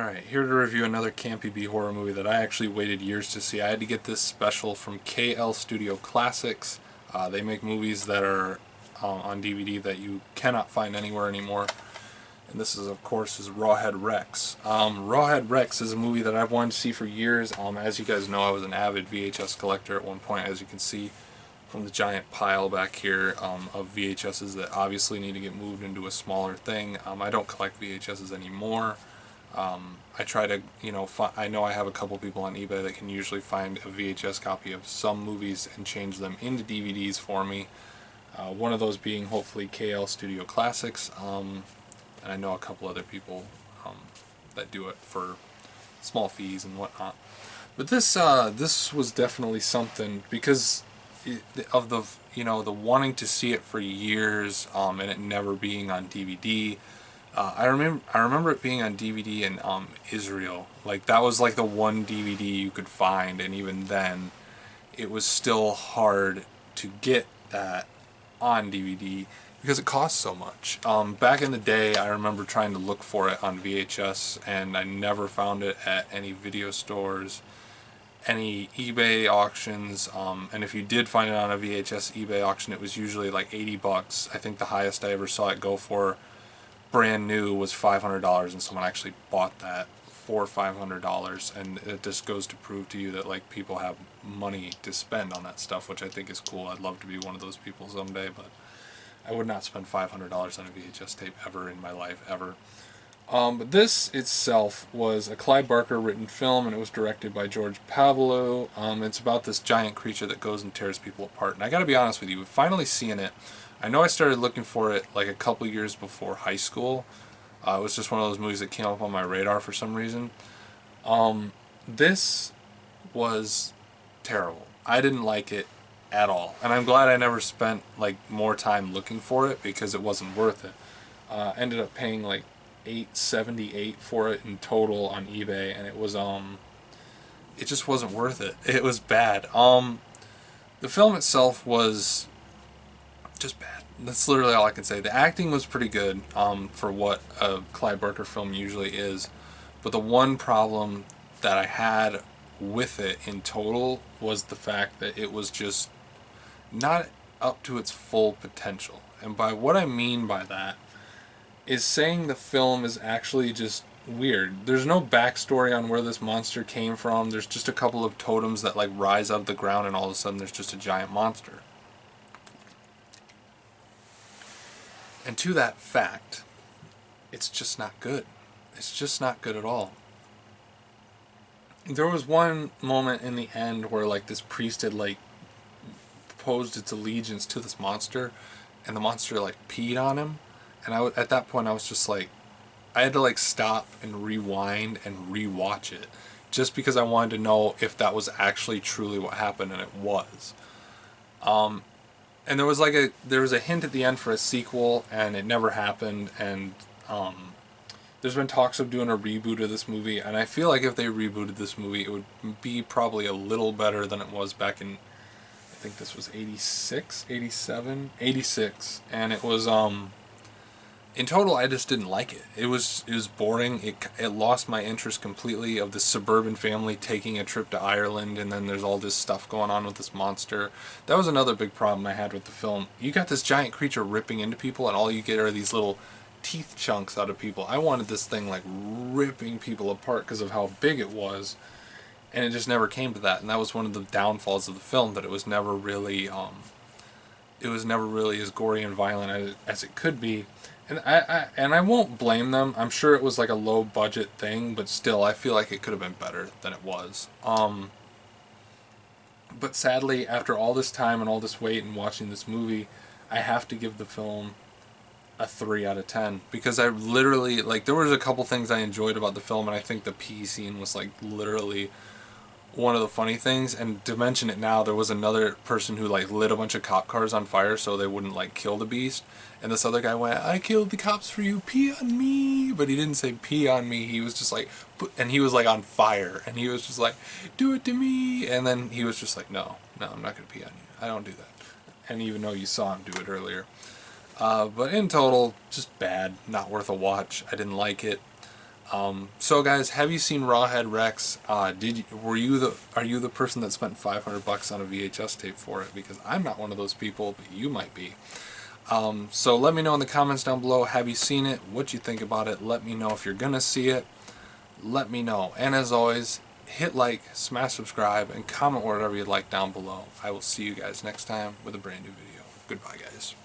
Alright, here to review another campy B horror movie that I actually waited years to see. I had to get this special from KL Studio Classics. They make movies that are on DVD that you cannot find anywhere anymore. And this is, of course, Rawhead Rex. Rawhead Rex is a movie that I've wanted to see for years. As you guys know, I was an avid VHS collector at one point, as you can see from the giant pile back here of VHSs that obviously need to get moved into a smaller thing. I don't collect VHSs anymore. I try to, I know I have a couple people on eBay that can usually find a VHS copy of some movies and change them into DVDs for me. One of those being hopefully KL Studio Classics, and I know a couple other people that do it for small fees and whatnot. But this was definitely something because of the the wanting to see it for years and it never being on DVD. I remember it being on DVD in Israel. Like that was like the one DVD you could find, and even then, it was still hard to get that on DVD because it cost so much. Back in the day, I remember trying to look for it on VHS, and I never found it at any video stores, any eBay auctions, and if you did find it on a VHS eBay auction, it was usually like 80 bucks. I think the highest I ever saw it go for brand new was $500, and someone actually bought that for $500, and it just goes to prove to you that like people have money to spend on that stuff, which I think is cool. I'd love to be one of those people someday, but I would not spend $500 on a VHS tape ever in my life, ever. But this itself was a Clive Barker written film, and it was directed by George Pavlou. It's about this giant creature that goes and tears people apart. And I gotta be honest with you, finally seeing it, I know I started looking for it like a couple years before high school. It was just one of those movies that came up on my radar for some reason. This was terrible. I didn't like it at all. And I'm glad I never spent like more time looking for it because it wasn't worth it. Ended up paying like $8.78 for it in total on eBay, and it was it just wasn't worth it. It was bad. The film itself was just bad. That's literally all I can say. The acting was pretty good for what a Clive Barker film usually is, but the one problem that I had with it in total was the fact that it was just not up to its full potential. And by what I mean by that is saying the film is actually just weird. There's no backstory on where this monster came from. There's just a couple of totems that like rise out of the ground, and all of a sudden there's just a giant monster. And to that fact, it's just not good. It's just not good at all. There was one moment in the end where like this priest had like proposed its allegiance to this monster, and the monster like peed on him. And at that point I was just like, I had to like stop and rewind and rewatch it, just because I wanted to know if that was actually truly what happened, and it was. And there was a hint at the end for a sequel, and it never happened. And there's been talks of doing a reboot of this movie, and I feel like if they rebooted this movie, it would be probably a little better than it was back in, I think this was 86, 87, 86, and it was in total, I just didn't like it. It was boring. It lost my interest completely of this suburban family taking a trip to Ireland, and then there's all this stuff going on with this monster. That was another big problem I had with the film. You got this giant creature ripping into people, and all you get are these little teeth chunks out of people. I wanted this thing like ripping people apart because of how big it was, and it just never came to that. And that was one of the downfalls of the film, that it was never really as gory and violent as it could be. And I won't blame them. I'm sure it was like a low budget thing, but still I feel like it could have been better than it was. But sadly, after all this time and all this wait and watching this movie, I have to give the film a 3 out of 10, because I literally, like, there was a couple things I enjoyed about the film, and I think the pee scene was like literally one of the funny things. And to mention it now, there was another person who like lit a bunch of cop cars on fire so they wouldn't like kill the beast, and this other guy went, "I killed the cops for you, pee on me," but he didn't say pee on me. He was just like, and he was like on fire, and he was just like, "Do it to me," and then he was just like, no, I'm not gonna pee on you, I don't do that. And even though you saw him do it earlier, but in total, just bad, not worth a watch. I didn't like it. So guys, have you seen Rawhead Rex? Are you the person that spent $500 on a VHS tape for it? Because I'm not one of those people, but you might be. So let me know in the comments down below, have you seen it? What you think about it? Let me know if you're gonna see it. Let me know. And as always, hit like, smash subscribe, and comment whatever you'd like down below. I will see you guys next time with a brand new video. Goodbye guys.